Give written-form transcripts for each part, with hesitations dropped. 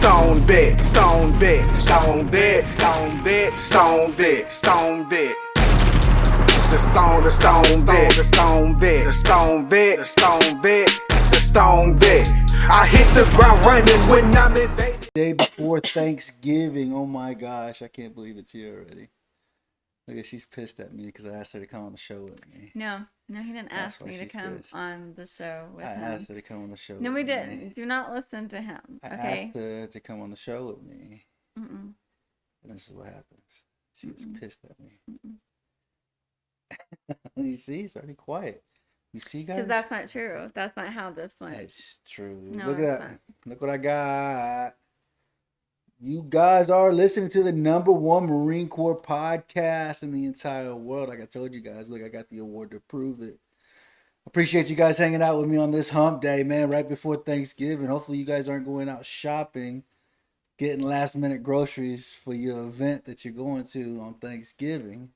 Stone vet, stone vet, stone vet, stone vet, stone vet, stone vet. The stone vet, the stone vet, the stone vet, the stone vet, the stone vet. I hit the ground running when I'm in Vegas. Day before Thanksgiving. Oh my gosh, I can't believe it's here already. Look at, she's pissed at me because I asked her to come on the show with me. No, he didn't ask me to come on the show with him. I asked her to come on the show. No, we didn't. Do not listen to him. I okay? asked her to come on the show with me. Mm-mm. And this is what happens. She gets pissed at me. Mm-mm. You see, it's already quiet. You see, guys? Because that's not true. That's not how this went. That's true. No, Look at that. not. Look what I got. You guys are listening to the #1 Marine Corps podcast in the entire world. Like I told you guys, look, I got the award to prove it. Appreciate you guys hanging out with me on this hump day, man, right before Thanksgiving. Hopefully you guys aren't going out shopping, getting last minute groceries for your event that you're going to on Thanksgiving.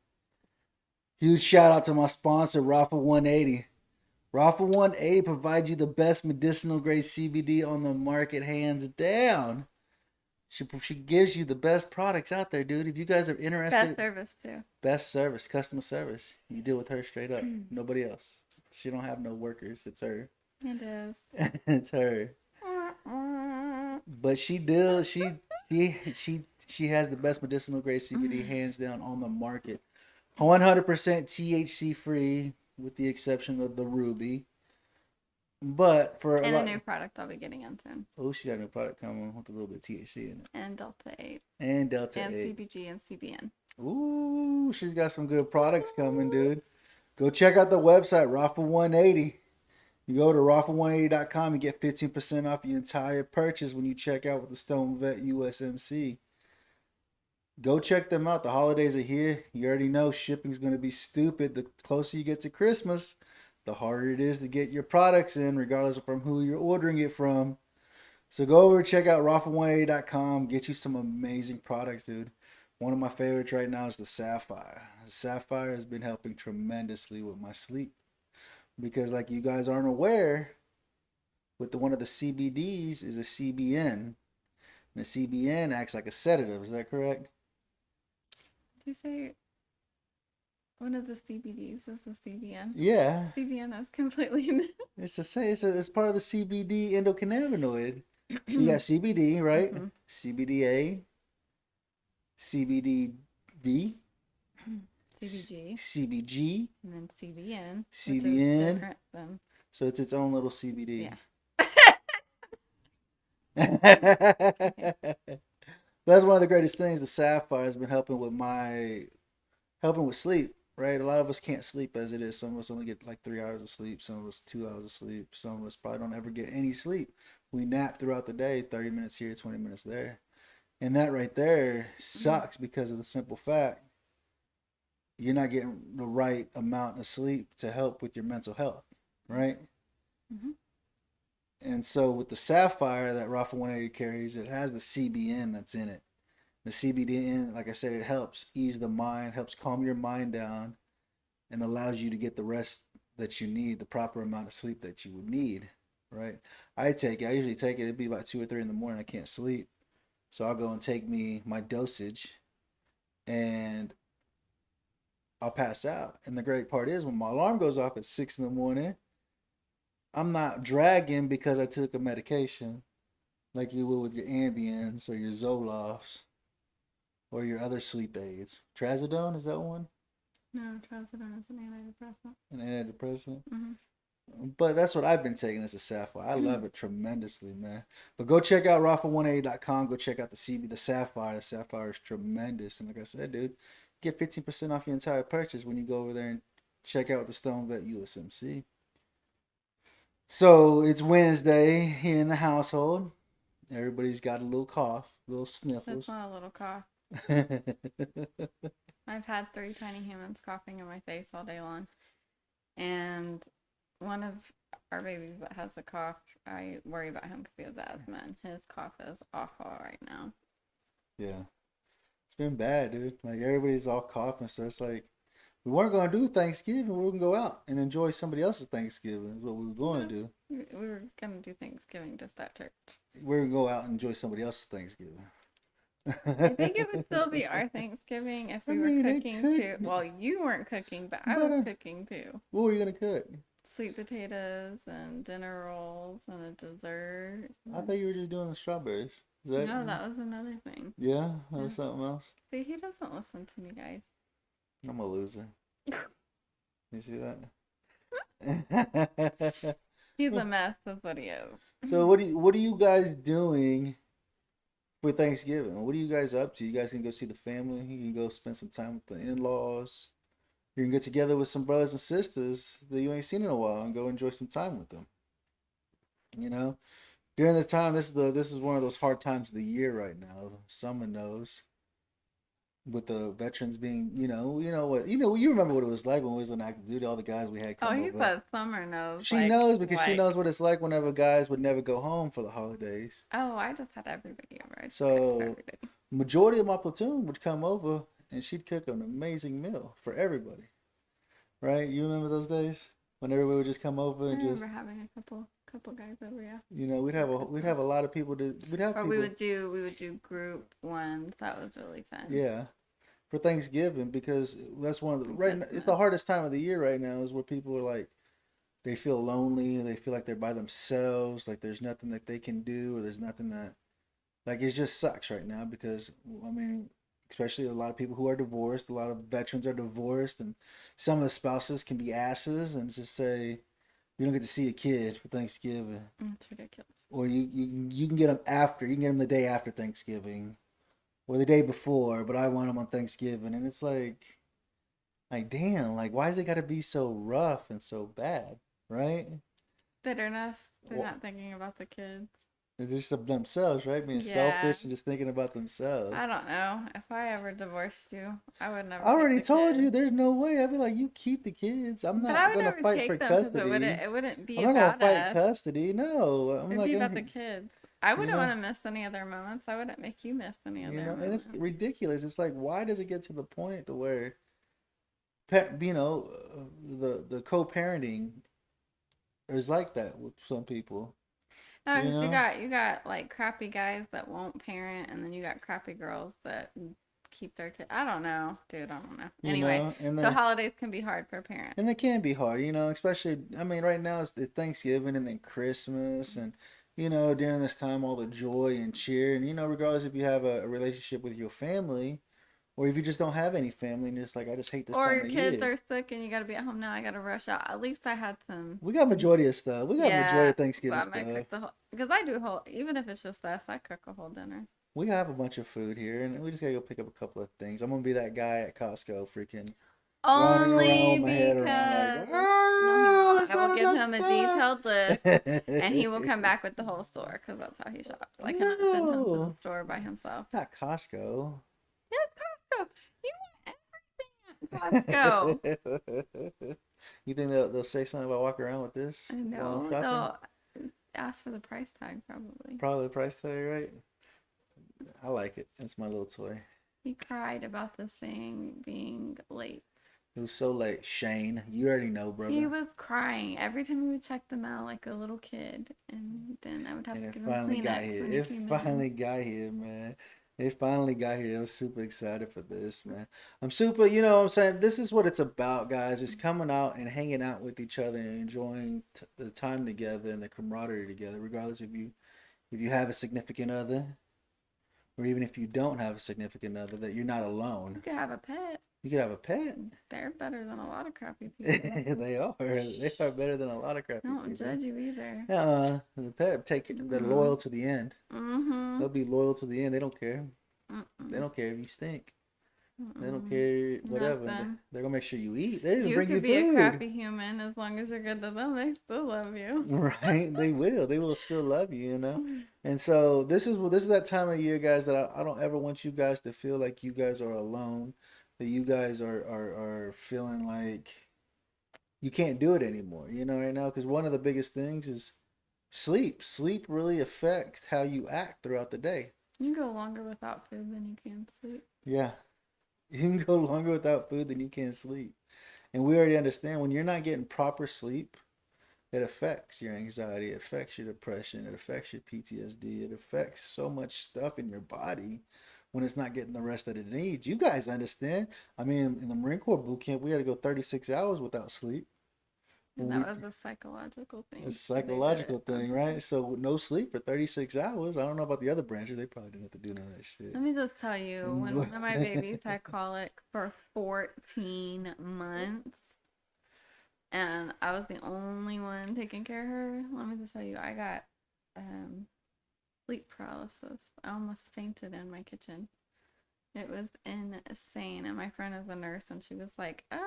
Huge shout out to my sponsor, Rafa 180. Rafa 180 provides you the best medicinal grade CBD on the market, hands down. She gives you the best products out there, dude. If you guys are interested. Best service, too. Best service, customer service. You deal with her straight up. Nobody else. She don't have no workers. It's her. It is. It's her. But she has the best medicinal grade CBD hands down on the market. 100% THC free with the exception of the Ruby. But for a new product I'll be getting in soon. Oh, she got a new product coming with a little bit of THC in it. And Delta 8. And Delta 8. And CBG and CBN. Ooh, she's got some good products coming, dude. Go check out the website, Rafa 180. You go to rafa180.com and get 15% off your entire purchase when you check out with the Stone Vet USMC. Go check them out. The holidays are here. You already know shipping's going to be stupid. The closer you get to Christmas, the harder it is to get your products in, regardless of from who you're ordering it from. So go over and check out rafa180.com. Get you some amazing products, dude. One of my favorites right now is the Sapphire. The Sapphire has been helping tremendously with my sleep. Because like you guys aren't aware, with one of the CBDs is a CBN. And the CBN acts like a sedative. Is that correct? Did you say one of the CBDs is a CBN? Yeah. CBN is completely... It's part of the CBD endocannabinoid. So you got CBD, right? Mm-hmm. CBDA, CBDV, CBG, and then CBN. CBN. So it's its own little CBD. Yeah. That's one of the greatest things. The Sapphire has been helping with sleep, right? A lot of us can't sleep as it is. Some of us only get like 3 hours of sleep. Some of us 2 hours of sleep. Some of us probably don't ever get any sleep. We nap throughout the day, 30 minutes here, 20 minutes there. And that right there sucks because of the simple fact you're not getting the right amount of sleep to help with your mental health, right? Mm-hmm. And so with the Sapphire that Rafa 180 carries, it has the CBN that's in it. The CBN, like I said, it helps ease the mind, helps calm your mind down, and allows you to get the rest that you need, the proper amount of sleep that you would need, right? I usually take it, it'd be about 2 or 3 in the morning, I can't sleep. So I'll go and take my dosage, and I'll pass out. And the great part is when my alarm goes off at 6 in the morning, I'm not dragging because I took a medication like you would with your Ambiens or your Zolofts or your other sleep aids. Trazodone, is that one? No, Trazodone is an antidepressant. An antidepressant? Mm-hmm. But that's what I've been taking as a Sapphire. I love it tremendously, man. But go check out rafa180.com. Go check out the Sapphire. The Sapphire is tremendous. And like I said, dude, get 15% off your entire purchase when you go over there and check out the Stone Vet USMC. So it's Wednesday here in the household. Everybody's got a little cough, little sniffles. That's not a little cough. I've had 3 tiny humans coughing in my face all day long. And one of our babies that has a cough, I worry about him because he has asthma, and his cough is awful right now. Yeah. It's been bad, dude. Like, everybody's all coughing, so it's like, we weren't going to do Thanksgiving. We were going to go out and enjoy somebody else's Thanksgiving is what we were going to do. We were going to do Thanksgiving just at church. we're gonna go out and enjoy somebody else's Thanksgiving. I think it would still be our Thanksgiving if we were cooking too. Well, you weren't cooking, but I was cooking too. What were you gonna cook? Sweet potatoes and dinner rolls and a dessert. I thought you were just doing the strawberries. No, that was another thing. Yeah, that was something else. See, he doesn't listen to me, guys. I'm a loser. You see that? He's a mess. That's what he is. So what are you guys doing for Thanksgiving? What are you guys up to? You guys can go see the family. You can go spend some time with the in-laws. You can get together with some brothers and sisters that you ain't seen in a while and go enjoy some time with them. You know, during this time, this is one of those hard times of the year right now. Someone knows. With the veterans being, you remember what it was like when we was on active duty. All the guys we had come he over. said Summer knows. She knows because she knows what it's like whenever guys would never go home for the holidays. Oh, I just had everybody over. So, majority of my platoon would come over and she'd cook an amazing meal for everybody. Right? You remember those days when everybody would just come over and remember having a couple guys over, yeah. You know, we'd have a lot of people we would do group ones. That was really fun. Yeah. For Thanksgiving, because that's one of the it's the hardest time of the year right now, is where people are like, they feel lonely, they feel like they're by themselves, like there's nothing that they can do, or there's nothing that, like, it just sucks right now because, I mean, especially a lot of people who are divorced, a lot of veterans are divorced, and some of the spouses can be asses and just say, you don't get to see a kid for Thanksgiving. That's ridiculous. Or you can get them after, you can get them the day after Thanksgiving. Or the day before, but I want them on Thanksgiving. And it's like damn, like, why is it got to be so rough and so bad, right? Bitterness. They're not thinking about the kids. They're just themselves, right? Being selfish and just thinking about themselves. I don't know. If I ever divorced you, I would never. I already told you, there's no way. I'd be like, you keep the kids. I'm not going to fight for custody. It wouldn't be I'm not about going to fight custody. No. It'd be about the kids. I wouldn't want to miss any other moments. I wouldn't make you miss any other moments. And it's ridiculous. It's like, why does it get to the point to where, the co-parenting is like that with some people? No, because you got like crappy guys that won't parent, and then you got crappy girls that keep their kids. I don't know, dude. I don't know. Anyway, the holidays can be hard for parents. And they can be hard, especially, I mean, right now it's Thanksgiving and then Christmas and, during this time, all the joy and cheer. And, regardless if you have a relationship with your family or if you just don't have any family and you're just like, I just hate this time of year. Or your kids are sick and you got to be at home now. I got to rush out. At least I had some. We got majority of stuff. We got majority of Thanksgiving stuff. Because I do even if it's just us, I cook a whole dinner. We have a bunch of food here and we just got to go pick up a couple of things. I'm going to be that guy at Costco freaking only because I will give him a detailed list, and he will come back with the whole store because that's how he shops. I cannot send him to the store by himself. Not Costco. Yes, Costco. You want everything at Costco. You think they'll say something about walking around with this? No, they'll ask for the price tag probably. Probably the price tag, right? I like it. It's my little toy. He cried about this thing being late. It was so late. Shane, you already know, brother. He was crying every time we would check the mail like a little kid. And then I would have to give him Kleenex. It finally got here, man. It finally got here. I was super excited for this, man. I'm super, what I'm saying? This is what it's about, guys. It's coming out and hanging out with each other and enjoying the time together and the camaraderie together, regardless if you have a significant other or even if you don't have a significant other, that you're not alone. You could have a pet. You could have a pet. They're better than a lot of crappy people. They are. They are better than a lot of crappy people. Don't judge you either. The pet they're loyal to the end. Mm-hmm. They'll be loyal to the end. They don't care. Mm-mm. They don't care if you stink. They don't care whatever. They're gonna make sure you eat. They didn't bring you food. You could be a crappy human as long as you're good to them. They still love you. Right? They will. They will still love you. And so this is that time of year, guys, that I don't ever want you guys to feel like you guys are alone. That you guys are feeling like you can't do it anymore. Right now, because one of the biggest things is sleep. Sleep really affects how you act throughout the day. You can go longer without food than you can sleep. Yeah. You can go longer without food than you can sleep. And we already understand when you're not getting proper sleep, It affects your anxiety, it affects your depression, it affects your PTSD, it affects so much stuff in your body when it's not getting the rest that it needs. You guys understand. I mean, in the Marine Corps boot camp, we had to go 36 hours without sleep. And When that we was a psychological A thing. They did psychological it. thing, right? So no sleep for 36 hours. I don't know about the other branches. They probably didn't have to do none of that shit. Let me just tell you, when one of my babies had colic for 14 months, and I was the only one taking care of her, let me just tell you, I got sleep paralysis. I almost fainted in my kitchen. It was insane. And my friend is a nurse, and she was like, you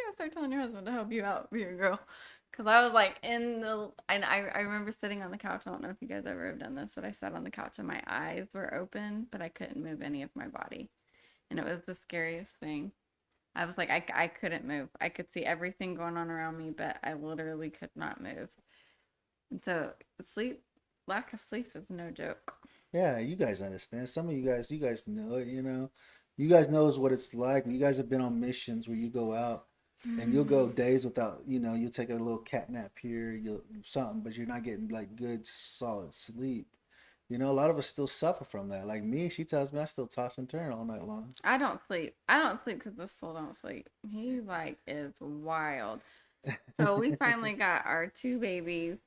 gotta start telling your husband to help you out, be a girl. Because I was like and I remember sitting on the couch. I don't know if you guys ever have done this, but I sat on the couch and my eyes were open, but I couldn't move any of my body. And it was the scariest thing. I was like, I couldn't move. I could see everything going on around me, but I literally could not move. And so lack of sleep is no joke. Yeah, you guys understand. Some of you guys know it, you know. You guys knows what it's like. You guys have been on missions where you go out and you'll go days without, you'll take a little cat nap here, you'll something, but you're not getting like good solid sleep. A lot of us still suffer from that. Like me, she tells me I still toss and turn all night long. I don't sleep. I don't sleep because this fool don't sleep. He like is wild. So we finally got our two babies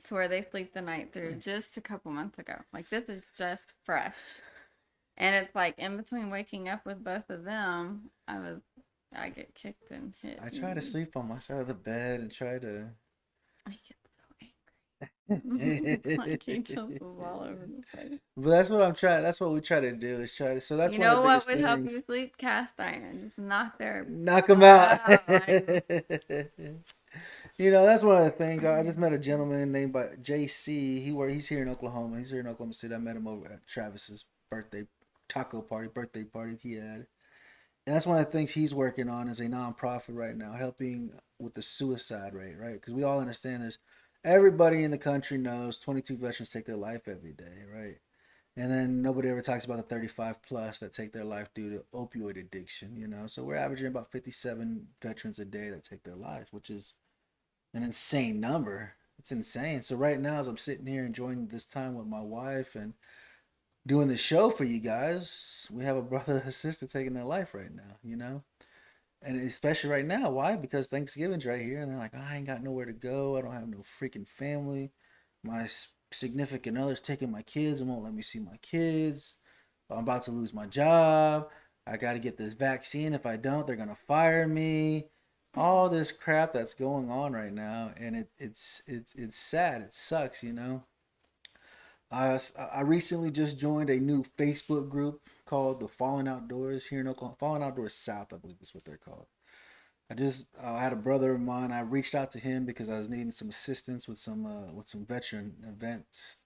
to where they sleep the night through just a couple months ago. Like this is just fresh. And it's like in between waking up with both of them, I get kicked and hit. I try to sleep on my side of the bed and try to. I get so angry. Like he just was all over the place. But that's what I'm trying. That's what we try to do. Is try to. So that's You one of know the what biggest would help things. you sleep? Cast iron. Just Knock them out. Like, That's one of the things. I just met a gentleman named by JC. He's here in Oklahoma. He's here in Oklahoma City. I met him over at Travis's birthday party he had. And that's one of the things he's working on as a nonprofit right now, helping with the suicide rate, right? Because we all understand everybody in the country knows 22 veterans take their life every day, right? And then nobody ever talks about the 35 plus that take their life due to opioid addiction. So we're averaging about 57 veterans a day that take their lives, which is an insane number. It's insane. So right now, as I'm sitting here enjoying this time with my wife and doing the show for you guys, we have a brother and a sister taking their life right now, And especially right now. Why? Because Thanksgiving's right here and they're like, I ain't got nowhere to go. I don't have no freaking family. My significant other's taking my kids and won't let me see my kids. I'm about to lose my job. I got to get this vaccine. If I don't, they're going to fire me. All this crap that's going on right now. And it's sad. It sucks. I recently just joined a new Facebook group called the Fallen Outdoors here in Oklahoma. Fallen Outdoors South, I believe is what they're called. I had a brother of mine. I reached out to him because I was needing some assistance with some veteran events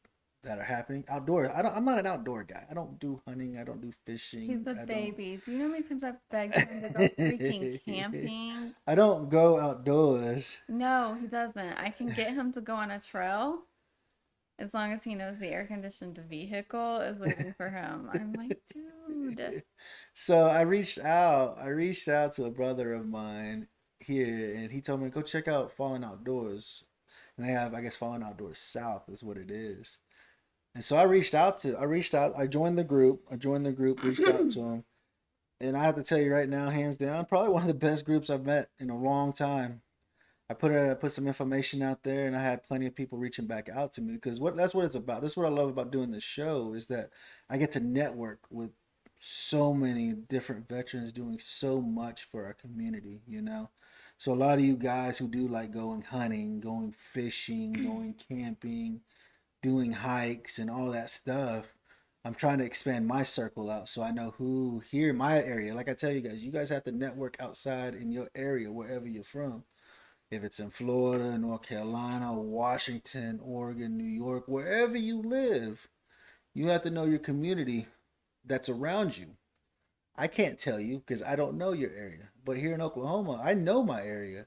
that are happening outdoors. I'm not an outdoor guy. I don't do hunting. I don't do fishing. he's a baby. Do you know how many times I've begged him to go freaking camping? I don't go outdoors. No, he doesn't. I can get him to go on a trail as long as he knows the air-conditioned vehicle is waiting for him. I'm like, dude. So I reached out to a brother of mine here, and he told me go check out Fallen Outdoors, and they have, I guess, Fallen Outdoors South is what it is. And so I joined the group, reached out to him, and I have to tell you right now, hands down, probably one of the best groups I've met in a long time. I put some information out there, and I had plenty of people reaching back out to me because that's what it's about. That's what I love about doing this show is that I get to network with so many different veterans doing so much for our community. So a lot of you guys who do like going hunting, going fishing, going camping, doing hikes and all that stuff, I'm trying to expand my circle out so I know who here in my area. Like I tell you guys have to network outside in your area, wherever you're from. If it's in Florida, North Carolina, Washington, Oregon, New York, wherever you live, you have to know your community that's around you. I can't tell you because I don't know your area. But here in Oklahoma, I know my area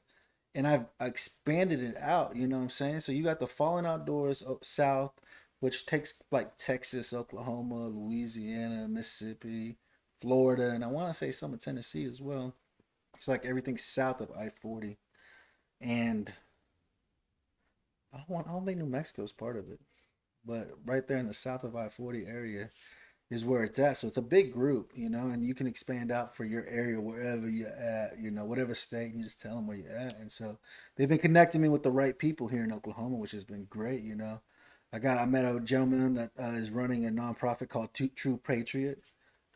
and I've expanded it out. You know what I'm saying? So you got the Fallen Outdoors South, which takes like Texas, Oklahoma, Louisiana, Mississippi, Florida, and I want to say some of Tennessee as well. It's like everything south of I-40. And I don't think New Mexico is part of it, but right there in the south of I-40 area is where it's at. So it's a big group, you know, and you can expand out for your area wherever you're at, you know, whatever state, and you just tell them where you're at. And so they've been connecting me with the right people here in Oklahoma, which has been great, you know. I met a gentleman that is running a nonprofit called True Patriot.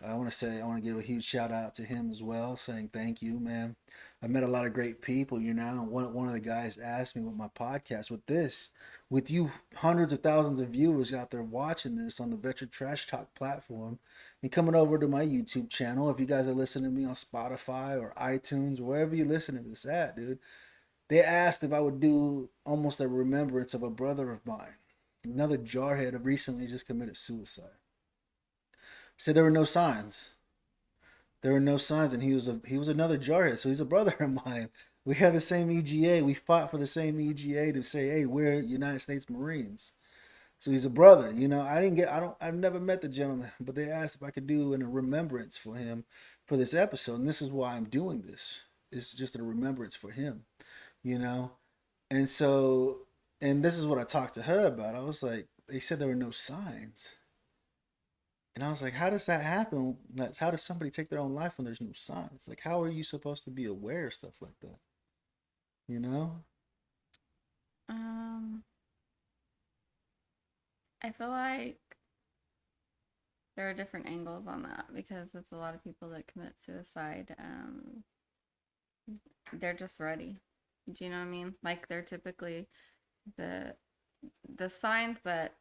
I want to give a huge shout out to him as well, saying thank you, man. I met a lot of great people, you know. One of the guys asked me with my podcast, with you hundreds of thousands of viewers out there watching this on the Veteran Trash Talk platform, and coming over to my YouTube channel. If you guys are listening to me on Spotify or iTunes, wherever you're listening to this at, dude, they asked if I would do almost a remembrance of a brother of mine, another jarhead, who recently just committed suicide. Said there were no signs. There were no signs, and he was another jarhead, so he's a brother of mine. We had the same EGA. We fought for the same EGA to say, hey, we're United States Marines. So he's a brother. You know, I've never met the gentleman, but they asked if I could do a remembrance for him for this episode, and this is why I'm doing this. It's just a remembrance for him, you know. And so, and this is what I talked to her about. I was like, they said there were no signs. And I was like, how does that happen? How does somebody take their own life when there's no signs? Like, how are you supposed to be aware of stuff like that? You know? I feel like there are different angles on that because it's a lot of people that commit suicide. They're just ready. Do you know what I mean? Like they're typically the signs that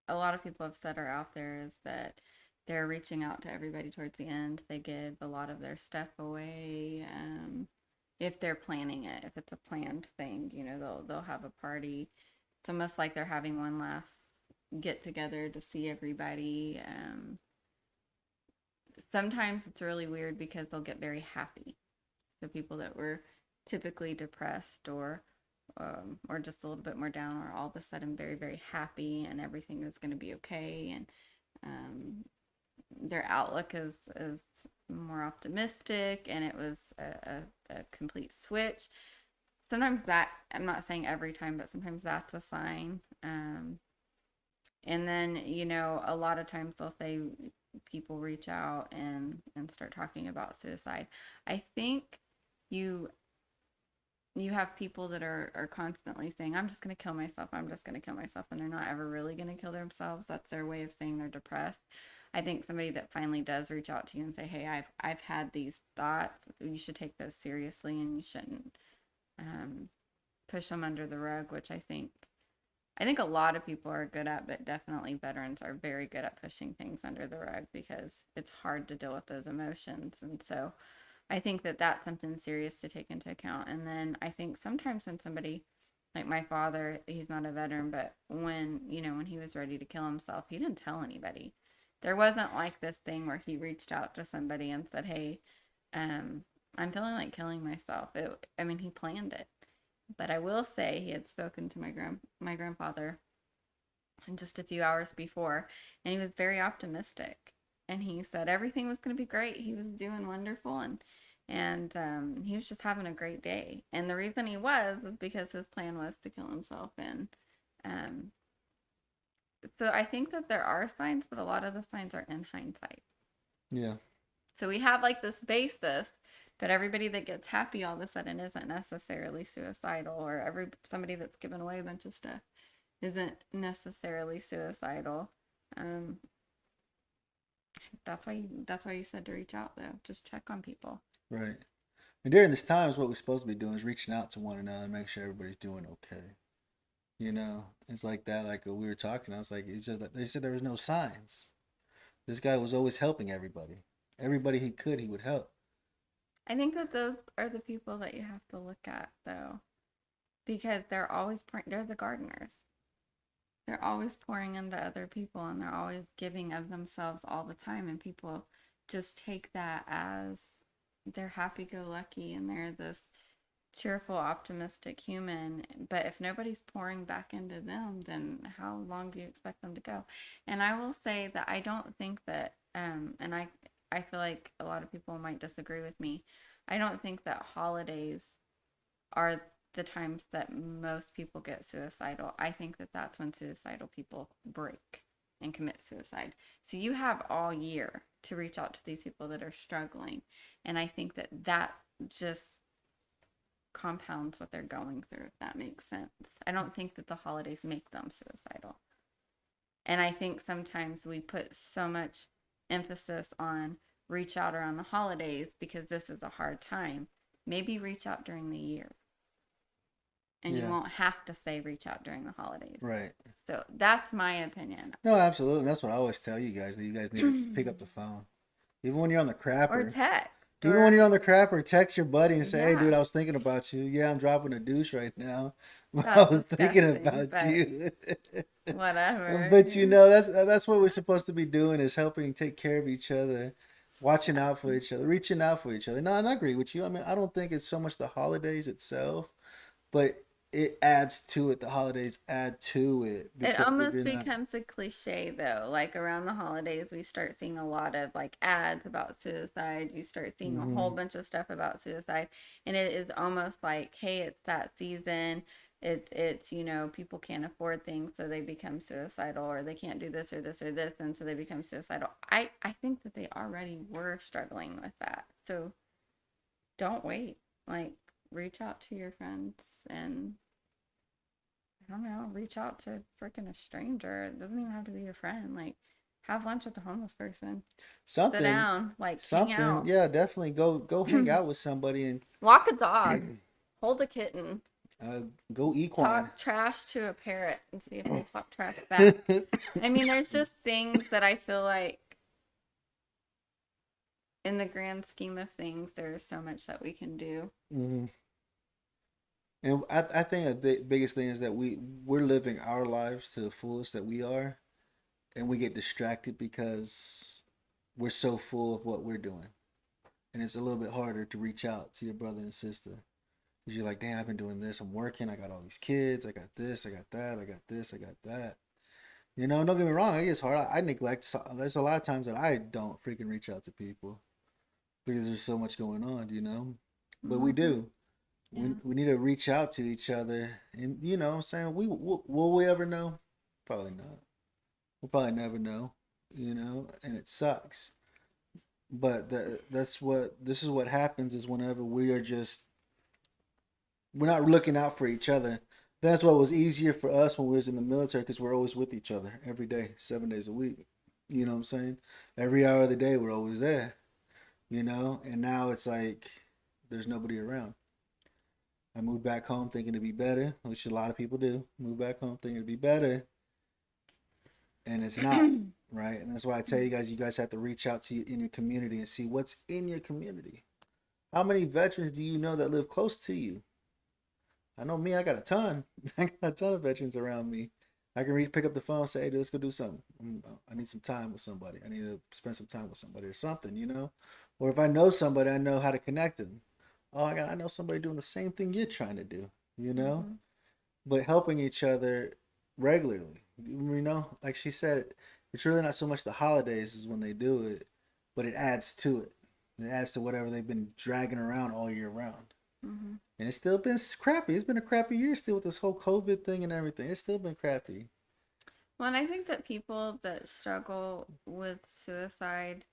a lot of people have said are out there is that they're reaching out to everybody towards the end. They give a lot of their stuff away. If they're planning it, if it's a planned thing, you know, they'll have a party. It's almost like they're having one last get together to see everybody. Sometimes it's really weird because they'll get very happy. So people that were typically depressed or just a little bit more down are all of a sudden very, very happy and everything is going to be okay. And their outlook is more optimistic, and it was a complete switch. Sometimes that, I'm not saying every time, but sometimes that's a sign. And then, you know, a lot of times they'll say people reach out and start talking about suicide. I think you have people that are constantly saying, I'm just going to kill myself. I'm just going to kill myself. And they're not ever really going to kill themselves. That's their way of saying they're depressed. I think somebody that finally does reach out to you and say, hey, I've had these thoughts. You should take those seriously and you shouldn't push them under the rug, which I think a lot of people are good at, but definitely veterans are very good at pushing things under the rug because it's hard to deal with those emotions. And so I think that that's something serious to take into account. And then I think sometimes when somebody, like my father, he's not a veteran, but when he was ready to kill himself, he didn't tell anybody. There wasn't like this thing where he reached out to somebody and said, hey, I'm feeling like killing myself. He planned it. But I will say he had spoken to my grandfather just a few hours before, and he was very optimistic. And he said everything was going to be great. He was doing wonderful, and he was just having a great day. And the reason he was because his plan was to kill himself. And so I think that there are signs, but a lot of the signs are in hindsight. Yeah. So we have like this basis, but everybody that gets happy all of a sudden isn't necessarily suicidal, or somebody that's given away a bunch of stuff isn't necessarily suicidal. That's why you said to reach out though. Just check on people. Right. And during this time, is what we're supposed to be doing is reaching out to one another and make sure everybody's doing okay. You know, it's like that. Like we were talking, I was like, it's just, they said there was no signs. This guy was always helping everybody. Everybody he could, he would help. I think that those are the people that you have to look at though, because they're always they're the gardeners. They're always pouring into other people, and they're always giving of themselves all the time, and people just take that as they're happy-go-lucky and they're this cheerful, optimistic human. But if nobody's pouring back into them, then how long do you expect them to go? And I will say that I don't think that and I feel like a lot of people might disagree with me. I don't think that holidays are the times that most people get suicidal, I think that that's when suicidal people break and commit suicide. So you have all year to reach out to these people that are struggling. And I think that that just compounds what they're going through, if that makes sense. I don't think that the holidays make them suicidal. And I think sometimes we put so much emphasis on reach out around the holidays because this is a hard time. Maybe reach out during the year. And you won't have to say reach out during the holidays. Right. So that's my opinion. No, absolutely. That's what I always tell you guys, that you guys need to pick up the phone. Even when you're on the crapper. Or text. Even when you're on the crapper, text your buddy and say, Yeah. hey, dude, I was thinking about you. Yeah, I'm dropping a douche right now. But I That's was thinking disgusting, about you. Whatever. But you know, that's what we're supposed to be doing, is helping take care of each other, watching out for each other, reaching out for each other. No, and I agree with you. I mean, I don't think it's so much the holidays itself, but it adds to it. The holidays add to it. It almost becomes a cliche though. Like around the holidays, we start seeing a lot of like ads about suicide. You start seeing a whole bunch of stuff about suicide, and it is almost like, hey, it's that season. It's you know, people can't afford things, so they become suicidal, or they can't do this or this or this, and so they become suicidal. I think that they already were struggling with that. So don't wait. Like, reach out to your friends and, I don't know, reach out to freaking a stranger. It doesn't even have to be your friend. Like, have lunch with a homeless person. something. Sit down, like, Something. hang out. Yeah, definitely go hang out with somebody and Walk a dog. Hold a kitten. go equine. Talk trash to a parrot and see if they talk trash back. I mean, there's just things that I feel like, in the grand scheme of things, there's so much that we can do. Mm-hmm. And I think the biggest thing is that we're living our lives to the fullest that we are, and we get distracted because we're so full of what we're doing, and it's a little bit harder to reach out to your brother and sister because you're like, damn, I've been doing this, I'm working, I got all these kids, I got this, I got that, I got this, I got that. You know, don't get me wrong, it gets hard. I neglect. There's a lot of times that I don't freaking reach out to people because there's so much going on, you know. But we do. Yeah. We need to reach out to each other, and you know what I'm saying, will we ever know? Probably not. We'll probably never know, you know, and it sucks. But this is what happens, is whenever we're not looking out for each other. That's what was easier for us when we was in the military, because we're always with each other every day, 7 days a week. You know what I'm saying? Every hour of the day we're always there, you know. And now it's like there's nobody around. I moved back home thinking to be better, which a lot of people do. Move back home thinking to be better, and it's not, right? And that's why I tell you guys have to reach out to in your community and see what's in your community. How many veterans do you know that live close to you? I know me, I got a ton. I got a ton of veterans around me. I can pick up the phone and say, hey, let's go do something. I need some time with somebody. I need to spend some time with somebody or something, you know? Or if I know somebody, I know how to connect them. Oh, I know somebody doing the same thing you're trying to do, you know? Mm-hmm. But helping each other regularly, you know? Like she said, it's really not so much the holidays is when they do it, but it adds to it. It adds to whatever they've been dragging around all year round. Mm-hmm. And it's still been crappy. It's been a crappy year still with this whole COVID thing and everything. It's still been crappy. Well, and I think that people that struggle with suicide,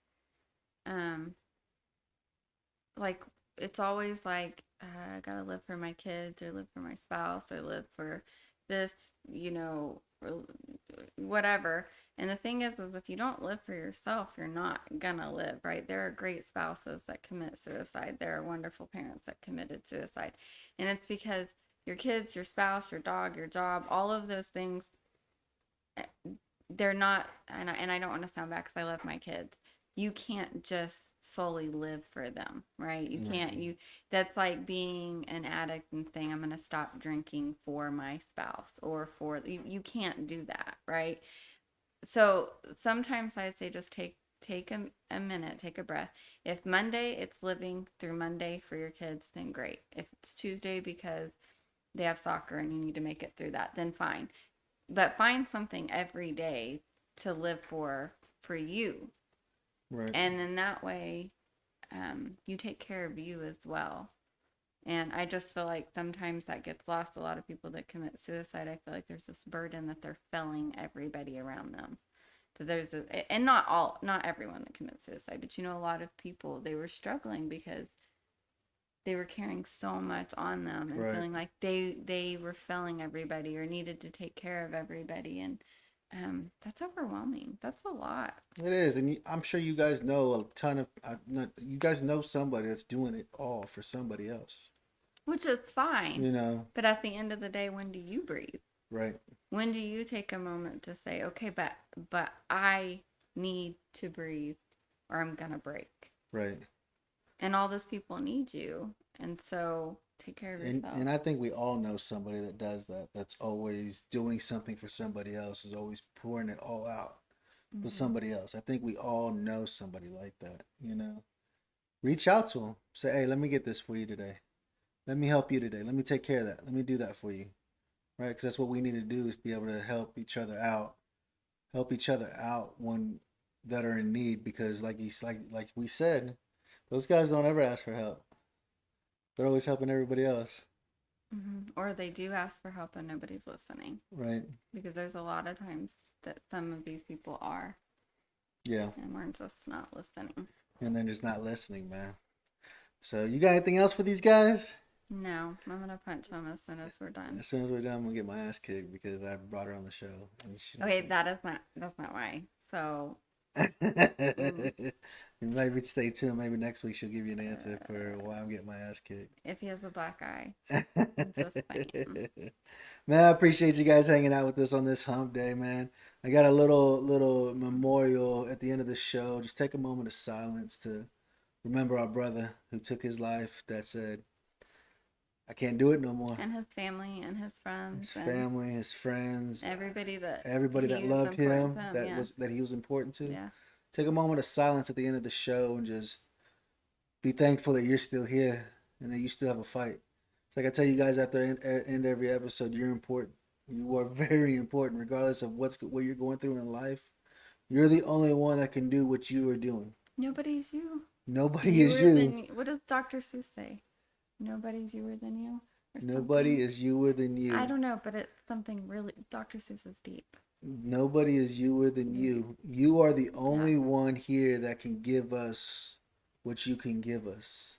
like, it's always like, I gotta live for my kids, or live for my spouse, or live for this, you know, or whatever. And the thing is if you don't live for yourself, you're not gonna live, right? There are great spouses that commit suicide. There are wonderful parents that committed suicide. And it's because your kids, your spouse, your dog, your job, all of those things, they're not, and I don't want to sound bad because I love my kids. You can't just solely live for them, right? You can't, that's like being an addict and saying, I'm going to stop drinking for my spouse, or for, you can't do that, right? So sometimes I say just take a minute, take a breath. If Monday it's living through Monday for your kids, then great. If it's Tuesday because they have soccer and you need to make it through that, then fine. But find something every day to live for you. Right. And then that way, you take care of you as well. And I just feel like sometimes that gets lost. A lot of people that commit suicide, I feel like there's this burden that they're filling everybody around them. That there's and not everyone that commits suicide, but a lot of people, they were struggling because they were carrying so much on them and feeling like they were failing everybody or needed to take care of everybody. And that's overwhelming. That's a lot. It is. And I'm sure you guys know a ton of, you guys know somebody that's doing it all for somebody else. Which is fine. But at the end of the day, when do you breathe? Right. When do you take a moment to say, okay, but I need to breathe or I'm going to break? Right. And all those people need you. And so take care of yourself. And I think we all know somebody that does that. That's always doing something for somebody else, is always pouring it all out for somebody else. I think we all know somebody like that, Reach out to them. Say, hey, let me get this for you today. Let me help you today. Let me take care of that. Let me do that for you. Right? Because that's what we need to do, is be able to help each other out. Help each other out when that are in need. Because like we said, those guys don't ever ask for help. They're always helping everybody else. Or they do ask for help and nobody's listening. Right. Because there's a lot of times that some of these people are. Yeah. And we're just not listening. And they're just not listening, man. So you got anything else for these guys? No. I'm going to punch them as soon as we're done. As soon as we're done, I'm going to get my ass kicked because I brought her on the show. Okay, that's not why. So... Maybe stay tuned. Maybe next week she'll give you an answer for why I'm getting my ass kicked. If he has a black eye. I'm just saying. Man, I appreciate you guys hanging out with us on this hump day, man. I got a little memorial at the end of the show. Just take a moment of silence to remember our brother who took his life, that said, I can't do it no more. And his family and his friends. His friends. Everybody that loved him, that he was important to. Yeah. Take a moment of silence at the end of the show and just be thankful that you're still here and that you still have a fight. It's like I tell you guys after end every episode, you're important. You are very important, regardless of what you're going through in life. You're the only one that can do what you are doing. Nobody's you. Nobody is you. What does Dr. Seuss say? Nobody's youer than you. Nobody is youer than you. I don't know, but it's something really. Dr. Seuss is deep. Nobody is youer than you. You are the only one here that can give us what you can give us.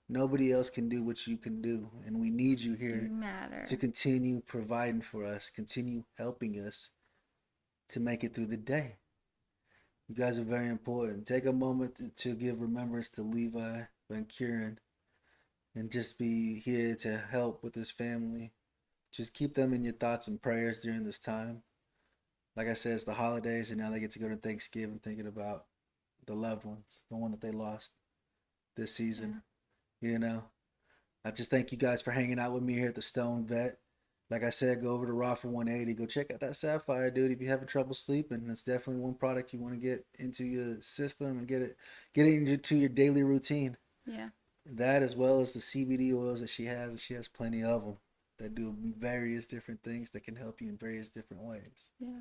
Nobody else can do what you can do. And we need you here to continue providing for us, continue helping us to make it through the day. You guys are very important. Take a moment to give remembrance to Levi Van Kuren and just be here to help with his family. Just keep them in your thoughts and prayers during this time. Like I said, it's the holidays, and now they get to go to Thanksgiving thinking about the loved ones, the one that they lost this season. Yeah. I just thank you guys for hanging out with me here at the Stone Vet. Like I said, go over to Raw for 180. Go check out that Sapphire, dude. If you're having trouble sleeping, that's definitely one product you want to get into your system and get it into your daily routine. Yeah. That, as well as the CBD oils that she has. She has plenty of them that do various different things that can help you in various different ways. Yeah.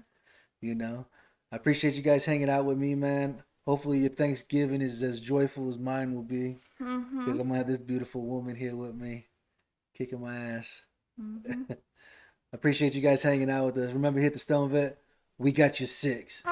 I appreciate you guys hanging out with me, man. Hopefully your Thanksgiving is as joyful as mine will be. Because I'm going to have this beautiful woman here with me, kicking my ass. I appreciate you guys hanging out with us. Remember, hit the Stone Vet. We got you 6.